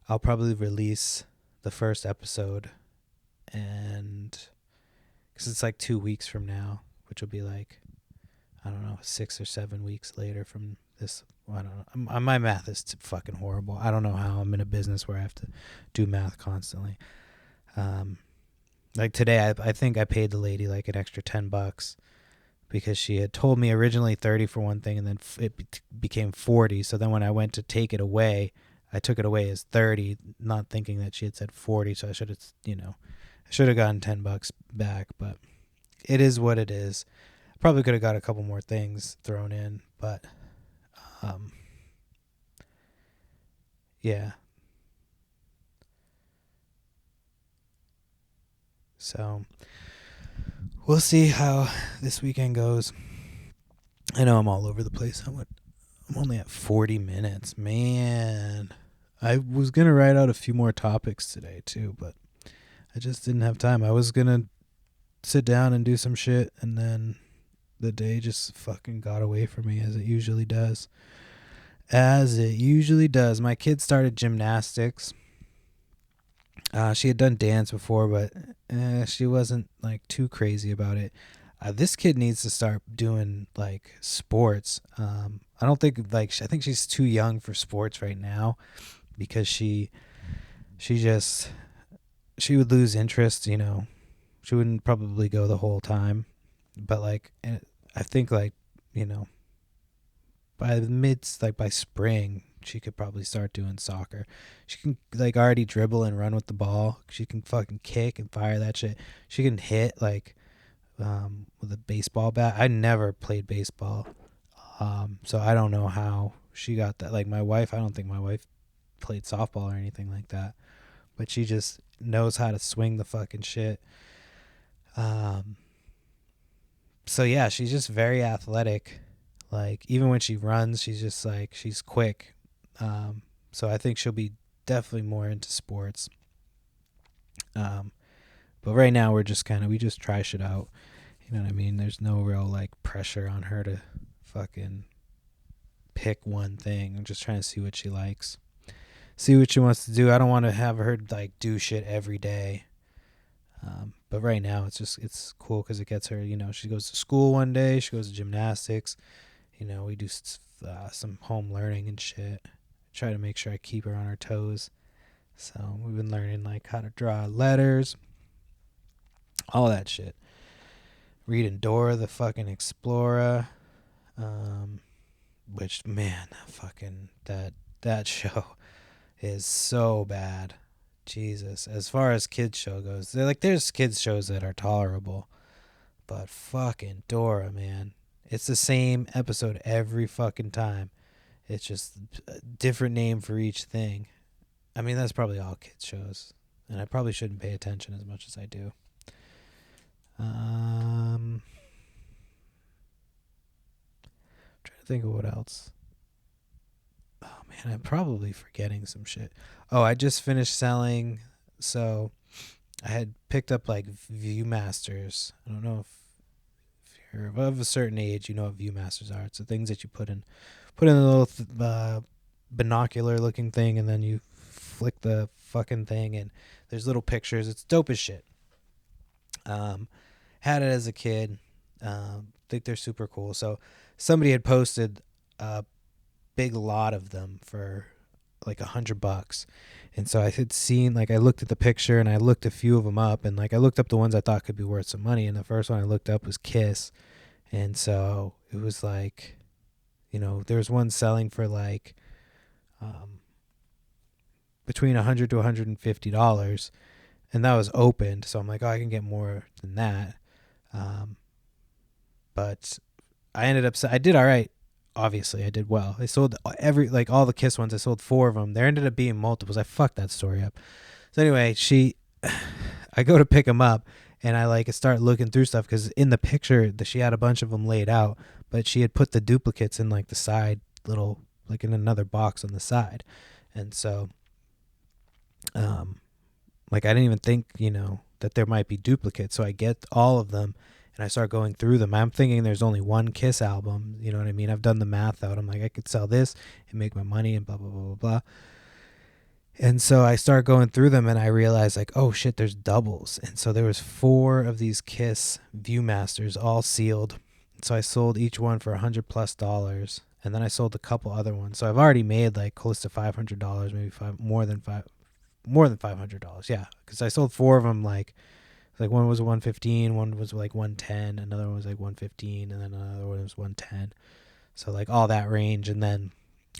I'll probably release the first episode, and because it's like 2 weeks from now, which will be like, I don't know, 6 or 7 weeks later from this. Well, I don't know. My math is fucking horrible. I don't know how I'm in a business where I have to do math constantly. Like today, I think I paid the lady like an extra $10 because she had told me originally 30 for one thing, and then it became 40. So then when I went to take it away, I took it away as 30, not thinking that she had said 40. So I should have gotten $10 back, but it is what it is. Probably could have got a couple more things thrown in, but yeah. So we'll see how this weekend goes. I know I'm all over the place. I'm only at 40 minutes. Man, I was going to write out a few more topics today too, but I just didn't have time. I was going to sit down and do some shit, and then the day just fucking got away from me, as it usually does. My kid started gymnastics. She had done dance before, but she wasn't like too crazy about it. This kid needs to start doing like sports. I don't think I think she's too young for sports right now, because she would lose interest. She wouldn't probably go the whole time, but I think by spring she could probably start doing soccer. She can already dribble and run with the ball. She can fucking kick and fire that shit. She can hit with a baseball bat. I never played baseball, so I don't know how she got that. Like my wife, I don't think my wife played softball or anything like that, but she just knows how to swing the fucking shit. So yeah, she's just very athletic. Like even when she runs, she's just she's quick. So I think she'll be definitely more into sports. But right now we just try shit out. You know what I mean? There's no real pressure on her to fucking pick one thing. I'm just trying to see what she likes, see what she wants to do. I don't want to have her do shit every day. But right now it's cool because it gets her. She goes to school one day. She goes to gymnastics. We do some home learning and shit. Try to make sure I keep her on her toes. So we've been learning how to draw letters, all that shit. Reading Dora the fucking Explorer, which man, that show is so bad. Jesus, as far as kids show goes, there's kids shows that are tolerable, but fucking Dora, man, it's the same episode every fucking time. It's just a different name for each thing. I mean, that's probably all kids shows, and I probably shouldn't pay attention as much as I do. Trying to think of what else. Oh man, I'm probably forgetting some shit. Oh, I just finished selling. So I had picked up Viewmasters. I don't know if you're above a certain age, you know what Viewmasters are. It's the things that you put in a little binocular looking thing, and then you flick the fucking thing, and there's little pictures. It's dope as shit. Had it as a kid. Think they're super cool. So somebody had posted a big lot of them for like $100, and so I had seen, like, I looked at the picture and I looked a few of them up, and like I looked up the ones I thought could be worth some money, and the first one I looked up was Kiss, and so it was like, there was one selling for like between $100 to $150, and that was opened. So I'm like, oh, I can get more than that. But I did all right. Obviously, I did well. I sold all the Kiss ones. I sold 4 of them. There ended up being multiples. I fucked that story up. So anyway, I go to pick them up, and I like start looking through stuff because in the picture that she had a bunch of them laid out, but she had put the duplicates in like the side little, like in another box on the side, and so like I didn't even think that there might be duplicates. So I get all of them and I start going through them. I'm thinking there's only one Kiss album. You know what I mean? I've done the math out. I'm like, I could sell this and make my money and blah, blah, blah, blah, blah. And so I start going through them and I realize like, oh shit, there's doubles. And so there was 4 of these Kiss Viewmasters all sealed. So I sold each one for $100+. And then I sold a couple other ones. So I've already made like close to $500, maybe more than $500. Yeah. Cause I sold 4 of them. Like one was 115, one was like 110, another one was like 115, and then another one was 110. So like all that range. And then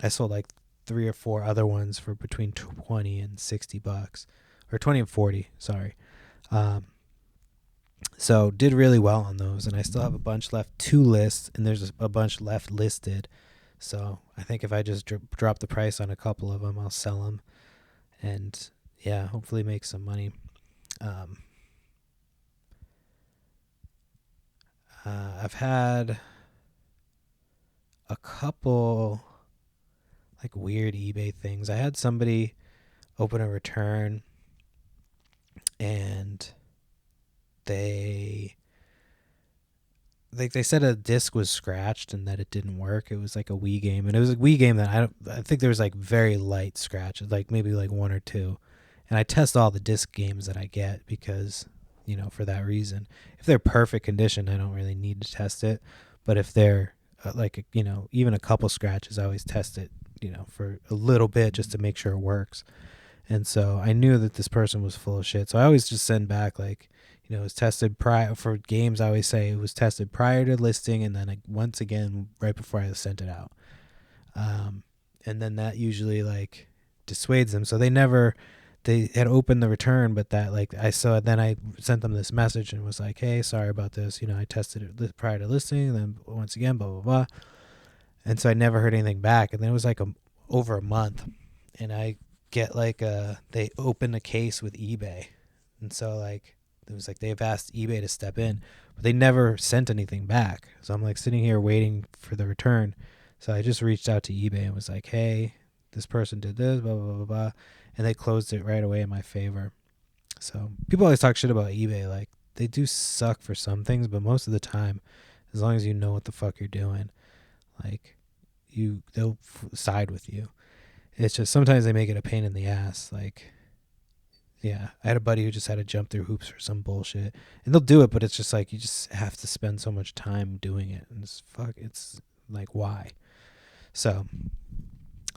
I sold like 3 or 4 other ones for between $20 and $60, or 20 and 40. Sorry. So did really well on those, and I still have a bunch left to list, and there's a bunch left listed. So I think if I just drop the price on a couple of them, I'll sell them, and yeah, hopefully make some money. I've had a couple like weird eBay things. I had somebody open a return and they said a disc was scratched and that it didn't work. It was like a Wii game, and it was a Wii game that I think there was like very light scratches, like maybe like 1 or 2. And I test all the disc games that I get because, for that reason. If they're perfect condition, I don't really need to test it. But if they're even a couple scratches, I always test it, for a little bit just to make sure it works. And so I knew that this person was full of shit. So I always just send back like, it was tested prior for games. I always say it was tested prior to listing, and then once again right before I sent it out. And then that usually like dissuades them. So they had opened the return, but that like I saw. Then I sent them this message and was like, "Hey, sorry about this. I tested it prior to listing, and then once again, blah blah blah." And so I never heard anything back. And then it was like over a month, and I get like they opened a case with eBay, and so like it was like they've asked eBay to step in, but they never sent anything back. So I'm like sitting here waiting for the return. So I just reached out to eBay and was like, "Hey, this person did this, blah blah blah blah," and they closed it right away in my favor. So people always talk shit about eBay. Like they do suck for some things, but most of the time, as long as you know what the fuck you're doing, like they'll side with you. It's just sometimes they make it a pain in the ass. Like, yeah, I had a buddy who just had to jump through hoops for some bullshit, and they'll do it, but it's just like you just have to spend so much time doing it, and it's like why? So,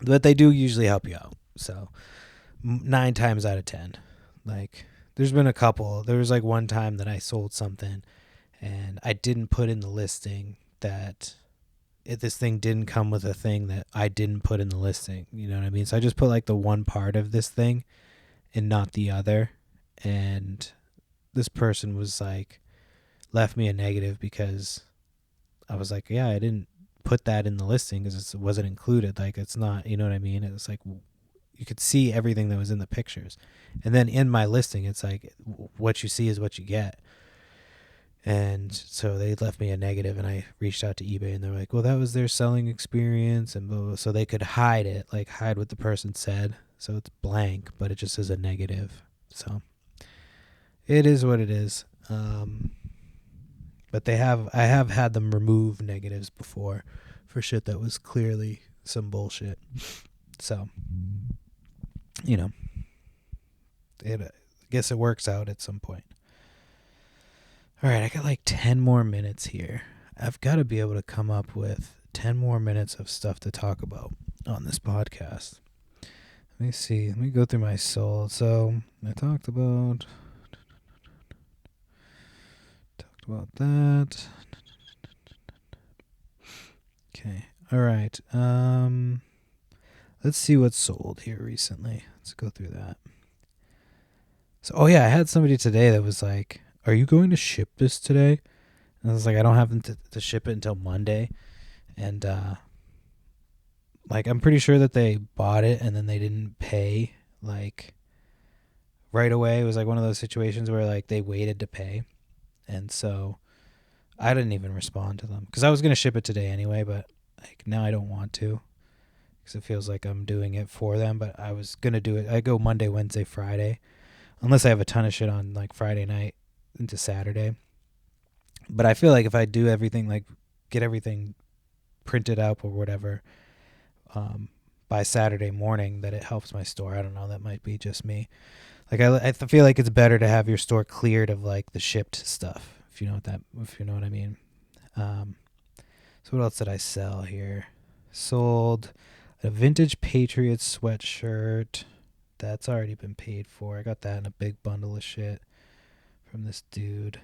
but they do usually help you out. So 9 times out of 10, like there's been a couple. There was like one time that I sold something, and I didn't put in the listing that this thing didn't come with a thing that I didn't put in the listing. You know what I mean? So I just put like the one part of this thing and not the other. And this person was like, left me a negative because I was like, yeah, I didn't put that in the listing because it wasn't included. Like it's not, you know what I mean? It was like, you could see everything that was in the pictures. And then in my listing, it's like what you see is what you get. And so they left me a negative, and I reached out to eBay, and they're like, well, that was their selling experience, and blah, blah, blah. So they could hide it, like hide what the person said. So it's blank, but it just says a negative. So it is what it is. But I have had them remove negatives before for shit that was clearly some bullshit. So, I guess it works out at some point. All right, I got like 10 more minutes here. I've got to be able to come up with 10 more minutes of stuff to talk about on this podcast. Let me see. Let me go through my soul. So I talked about that. Okay. All right. Let's see what's sold here recently. Let's go through that. So, oh yeah, I had somebody today that was like, "Are you going to ship this today?" And I was like, "I don't have them to ship it until Monday." And like, I'm pretty sure that they bought it and then they didn't pay like right away. It was like one of those situations where like they waited to pay, and so I didn't even respond to them because I was gonna ship it today anyway. But like now I don't want to because it feels like I'm doing it for them. But I was gonna do it. I go Monday, Wednesday, Friday, unless I have a ton of shit on like Friday night into Saturday. But I feel like if I do everything, like get everything printed up or whatever, by Saturday morning, that it helps my store. I don't know. That might be just me. Like I feel like it's better to have your store cleared of like the shipped stuff. If you know what I mean. So what else did I sell here? Sold a vintage Patriots sweatshirt. That's already been paid for. I got that in a big bundle of shit from this dude.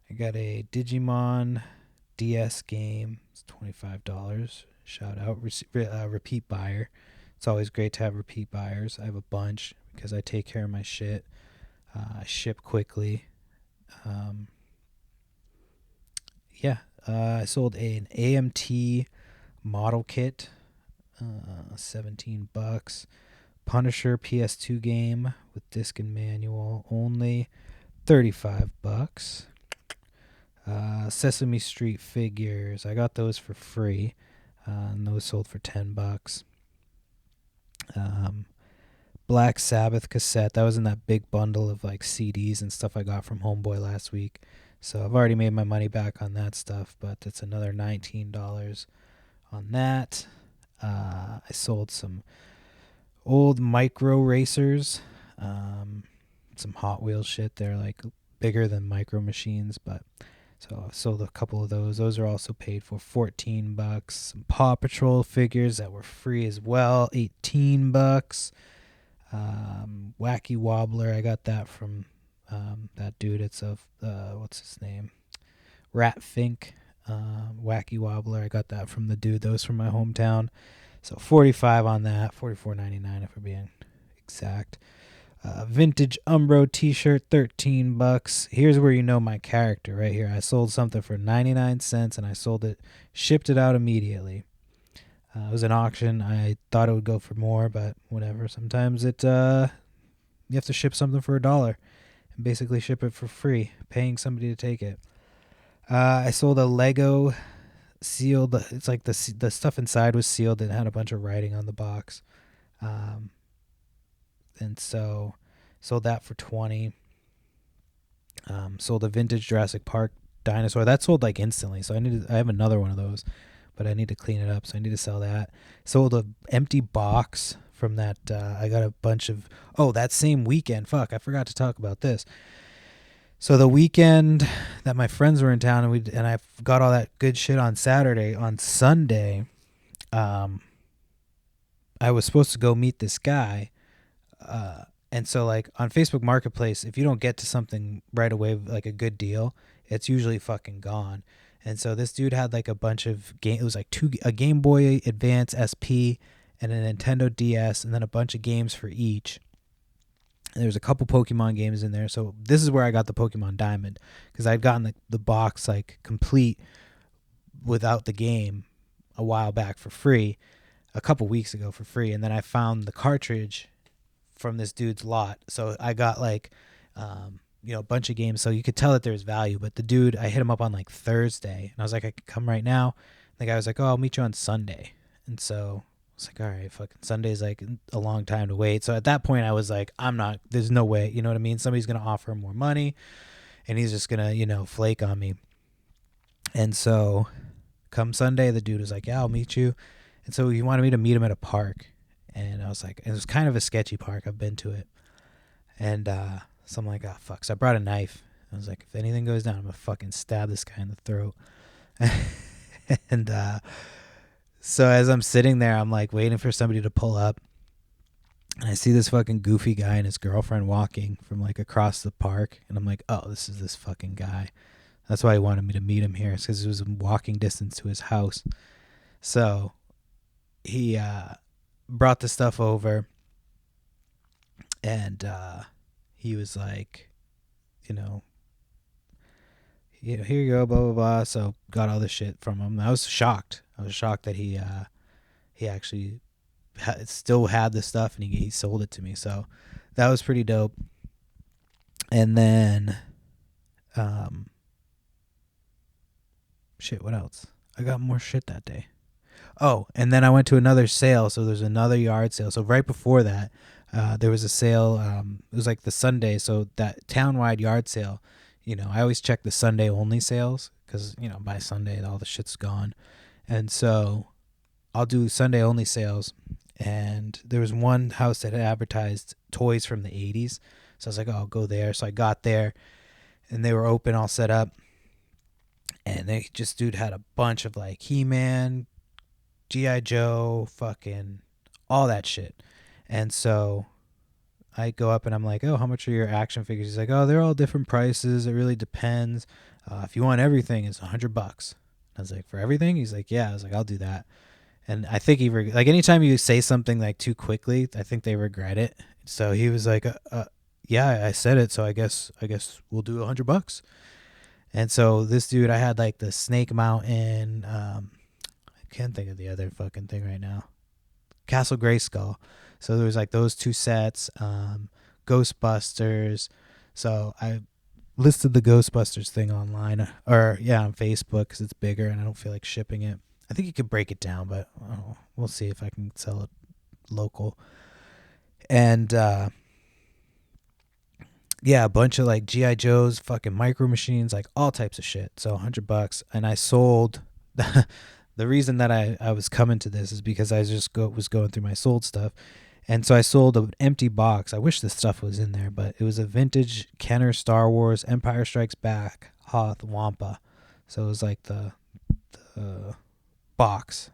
I got a Digimon DS game. It's $25. Shout out. Repeat buyer. It's always great to have repeat buyers. I have a bunch because I take care of my shit. I ship quickly. Yeah. I sold an AMT model kit. $17. Punisher PS2 game with disc and manual only. $35. Sesame Street figures. I got those for free. And those sold for $10. Black Sabbath cassette. That was in that big bundle of like CDs and stuff I got from Homeboy last week. So I've already made my money back on that stuff, but it's another $19 on that. I sold some old micro racers, some Hot Wheels shit. They're like bigger than micro machines, but so I sold a couple of those. Those are also paid for $14. Some Paw Patrol figures that were free as well, $18. Wacky Wobbler, I got that from that dude. It's a what's his name? Rat Fink. Wacky Wobbler, I got that from the dude. Those from my hometown. So 45 on that, $44.99 if we're being exact. Vintage Umbro t-shirt, $13. Here's where you know my character right here. I sold something for 99 cents and I shipped it out immediately. It was an auction. I thought it would go for more, but whatever. Sometimes you have to ship something for $1 and basically ship it for free, paying somebody to take it. I sold a Lego sealed. It's like the stuff inside was sealed and had a bunch of writing on the box. And so sold that for $20. Sold a vintage Jurassic Park dinosaur. That sold like instantly. So I have another one of those, but I need to clean it up. So I need to sell that. Sold a empty box from that. I got a bunch of, that same weekend. Fuck, I forgot to talk about this. So the weekend that my friends were in town and I got all that good shit on Saturday. On Sunday, I was supposed to go meet this guy. And so like on Facebook Marketplace, if you don't get to something right away, like a good deal, it's usually fucking gone. And so this dude had like a bunch of it was like a Game Boy Advance SP and a Nintendo DS and then a bunch of games for each. And there's a couple Pokemon games in there. So this is where I got the Pokemon Diamond because I'd gotten the box like complete without the game a while back for free, a couple weeks ago for free. And then I found the cartridge from this dude's lot. So I got like, a bunch of games. So you could tell that there's value. But the dude, I hit him up on like Thursday and I was like, I could come right now. And the guy was like, I'll meet you on Sunday. And so I was like, all right, fucking Sunday's like a long time to wait. So at that point I was like, there's no way, you know what I mean? Somebody's going to offer him more money and he's just going to, flake on me. And so come Sunday, the dude was like, yeah, I'll meet you. And so he wanted me to meet him at a park. And I was like, it was kind of a sketchy park. I've been to it. And So I'm like, oh, fuck. So I brought a knife. I was like, if anything goes down, I'm going to fucking stab this guy in the throat. And so as I'm sitting there, I'm like waiting for somebody to pull up. And I see this fucking goofy guy and his girlfriend walking from like across the park. And I'm like, oh, this is this fucking guy. That's why he wanted me to meet him here, because it was a walking distance to his house. So he brought the stuff over, and he was like, here you go, blah blah blah. So got all this shit from him. I was shocked. I was shocked that he actually still had the stuff, and he sold it to me. So that was pretty dope. And then, shit, what else? I got more shit that day. Oh, and then I went to another sale. So there's another yard sale. So right before that, there was a sale. It was like the Sunday. So that town-wide yard sale, I always check the Sunday only sales because, by Sunday, all the shit's gone. And so I'll do Sunday only sales. And there was one house that had advertised toys from the 80s. So I was like, oh, I'll go there. So I got there, and they were open, all set up. And dude had a bunch of like He-Man, G.I. Joe, fucking all that shit. And so I go up and I'm like, oh, how much are your action figures? He's like, oh, they're all different prices. It really depends. If you want everything, it's $100. I was like, for everything? He's like, yeah. I was like, I'll do that. And I think like anytime you say something like too quickly, I think they regret it. So he was like, yeah, I said it. So I guess we'll do $100. And so this dude, I had like the Snake Mountain, I can't think of the other fucking thing right now. Castle Grayskull. So there was like those two sets, Ghostbusters. So I listed the Ghostbusters thing online, on Facebook, because it's bigger and I don't feel like shipping it. I think you could break it down, but we'll see if I can sell it local. And a bunch of like G.I. Joes, fucking Micro Machines, like all types of shit. So $100. And I sold. The reason that I was coming to this is because I just was going through my sold stuff. And so I sold an empty box. I wish this stuff was in there, but it was a vintage Kenner Star Wars Empire Strikes Back Hoth Wampa. So it was like the box.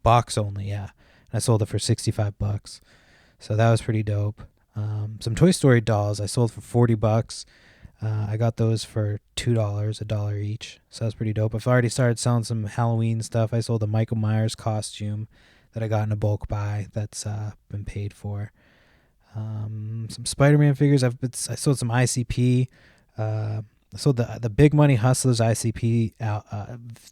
Box only, yeah. And I sold it for $65. So that was pretty dope. Some Toy Story dolls I sold for $40. I got those for $2, $1 each. So that's pretty dope. I've already started selling some Halloween stuff. I sold a Michael Myers costume that I got in a bulk buy that's been paid for. Some Spider-Man figures. I sold some ICP. I sold the Big Money Hustlers ICP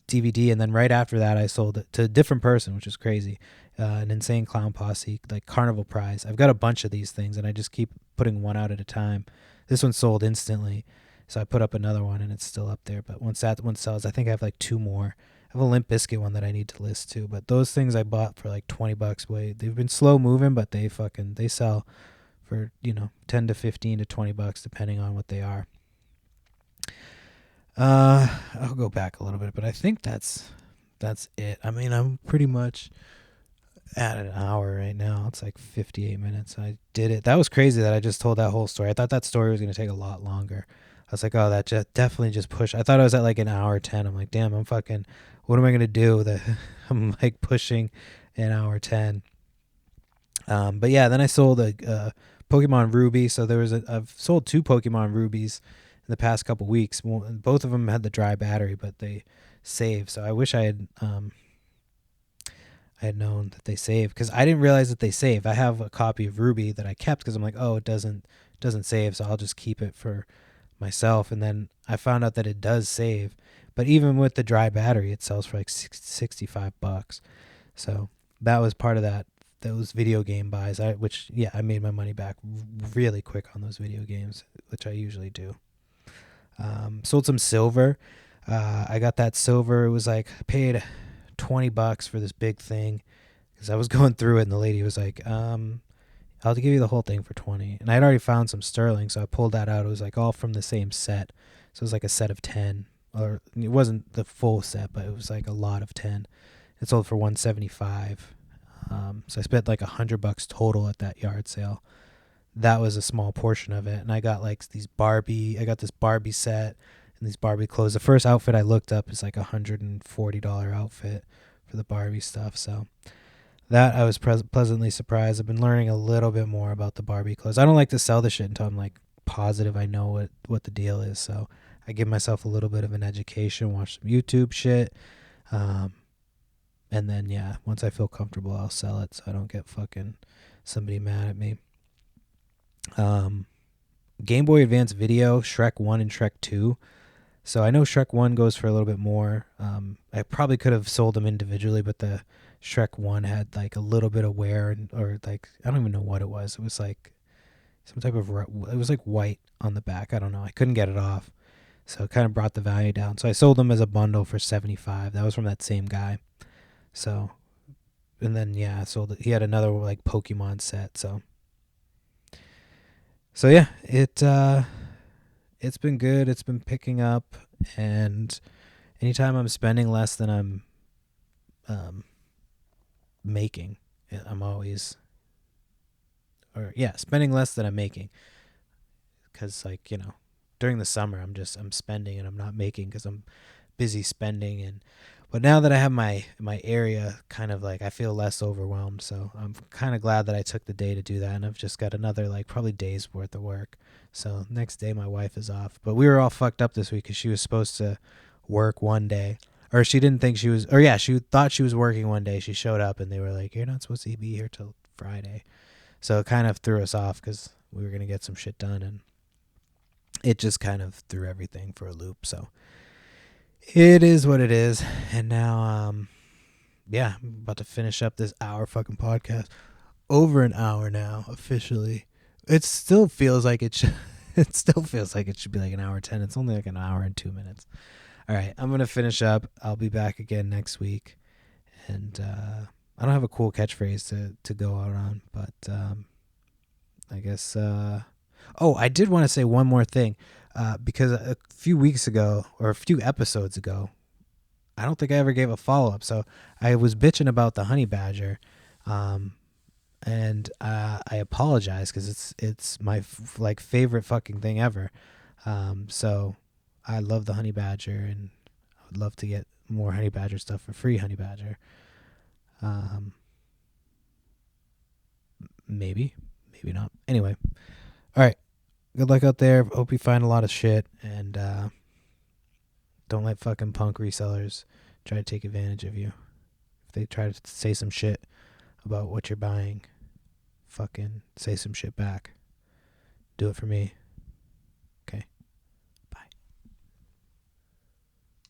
DVD, and then right after that I sold it to a different person, which is crazy. An Insane Clown Posse, like Carnival Prize. I've got a bunch of these things, and I just keep putting one out at a time. This one sold instantly, so I put up another one, and it's still up there. But once that one sells, I think I have like two more. I have a Limp Bizkit one that I need to list too. But those things I bought for like $20. They've been slow moving, but they sell for 10 to 15 to $20 depending on what they are. I'll go back a little bit, but I think that's it. I mean, I'm pretty much at an hour right now. It's like 58 minutes. I did it. That was crazy that I just told that whole story. I thought that story was going to take a lot longer. I was like, oh, that definitely just pushed. I thought I was at like an hour 10. I'm like, damn, what am I going to do that I'm like pushing an hour 10. But yeah, then I sold a Pokemon Ruby. So I've sold 2 Pokemon Rubies in the past couple weeks. Both of them had the dry battery, but they saved. So I wish I had known that they save, because I didn't realize that they save. I have a copy of Ruby that I kept because I'm like, oh, it doesn't save, so I'll just keep it for myself. And then I found out that it does save, but even with the dry battery, it sells for like $65. So that was part of those video game buys. I made my money back really quick on those video games, which I usually do. Sold some silver. I got that silver. It was like I paid $20 for this big thing because I was going through it, and the lady was like, I'll give you the whole thing for $20. And I'd already found some sterling, so I pulled that out. It was like all from the same set. So it was like a set of 10, or it wasn't the full set, but it was like a lot of 10. It sold for $175. So I spent like $100 total at that yard sale. that was a small portion of it. And I got like I got this Barbie set and these Barbie clothes. The first outfit I looked up is like $140 outfit for the Barbie stuff. So that I was pleasantly surprised. I've been learning a little bit more about the Barbie clothes. I don't like to sell the shit until I'm like positive I know what the deal is. So I give myself a little bit of an education, watch some YouTube shit. And then, yeah, once I feel comfortable, I'll sell it so I don't get fucking somebody mad at me. Game Boy Advance Video, Shrek 1 and Shrek 2. So I know Shrek 1 goes for a little bit more. I probably could have sold them individually, but the Shrek 1 had like a little bit of wear, or like, I don't even know what it was. It was like some type of, it was like white on the back. I don't know. I couldn't get it off. So it kind of brought the value down. So I sold them as a bundle for $75. That was from that same guy. So, and then, yeah, I sold it. He had another like Pokemon set. So yeah, it's been good. It's been picking up, and anytime I'm spending less than I'm making, I'm always, spending less than I'm making. Because like, during the summer I'm spending and I'm not making because I'm busy spending. But now that I have my area, kind of like I feel less overwhelmed. So I'm kind of glad that I took the day to do that, and I've just got another like probably day's worth of work. So next day my wife is off, but we were all fucked up this week because she was supposed to work one day, or she didn't think she was, or yeah, she thought she was working one day. She showed up and they were like, "You're not supposed to be here till Friday," so it kind of threw us off because we were gonna get some shit done, and it just kind of threw everything for a loop. So it is what it is. And now, I'm about to finish up this hour fucking podcast. Over an hour now, officially. It still feels like it should. It still feels like it should be like an hour 10. It's only like an hour and 2 minutes. All right, I'm gonna finish up. I'll be back again next week, and I don't have a cool catchphrase to go out on, but I guess. I did want to say one more thing, because a few weeks ago or a few episodes ago, I don't think I ever gave a follow up. So I was bitching about the honey badger, and I apologize because it's my favorite fucking thing ever. So I love the honey badger, and I would love to get more honey badger stuff for free. Honey badger, maybe not. Anyway, all right. Good luck out there. Hope you find a lot of shit, and don't let fucking punk resellers try to take advantage of you. If they try to say some shit about what you're buying, fucking say some shit back. Do it for me.